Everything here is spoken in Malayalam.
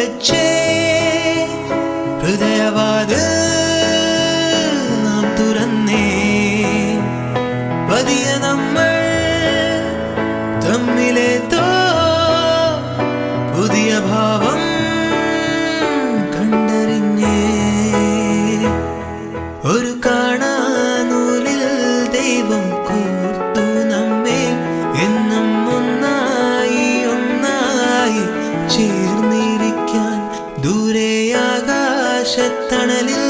വെച്ചേ ഹൃദയവാതിൽ നാം തുറന്നേ പതിയെ നമ്മൾ തമ്മിലേതോ പുതിയ ഭാവം കണ്ടറിഞ്ഞേ ഒരു കാണാനൂലിൽ ദൈവം കോർത്തു നമ്മെ എന്നും ഒന്നായി ഒന്നായി ചേർന്നിരിക്കാൻ ദൂരെ ആകാശത്തണലിൽ